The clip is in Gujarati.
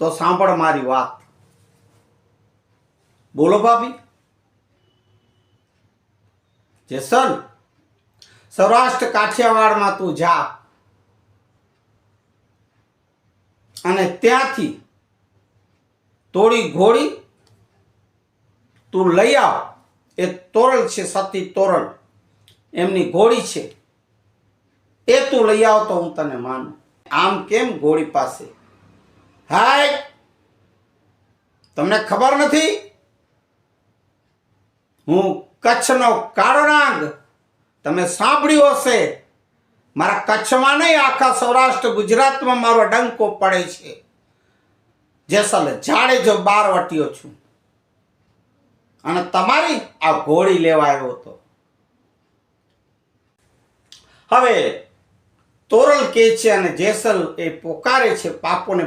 તો સાંભળ મારી વાત. બોલો ભાભી. જેસલ, સૌરાષ્ટ્ર કાઠિયાવાડમાં તું જા અને ત્યાંથી તોડી ઘોડી તું લઈ આવ. એ તોરલ છે, સતી તોરલ, એમની ઘોડી છે, એ તું લઈ આવ તો હું તને માનું. આમ કેમ ઘોડી પાસે? હાય, તમને ખબર નથી? હું કચ્છનો કાળો નાગ. તમે સાંભળ્યું હશે. મારા કચ્છમાં નહીં, આખા સૌરાષ્ટ્ર ગુજરાતમાં મારો ડંકો પડે છે. જેસલ જાડેજો 12 વટીયો છું અને તમારી આ ઘોડી લેવા આવ્યો હતો. હવે તોરલ કે છે અને જેસલ એ પોકારે છે પાપોને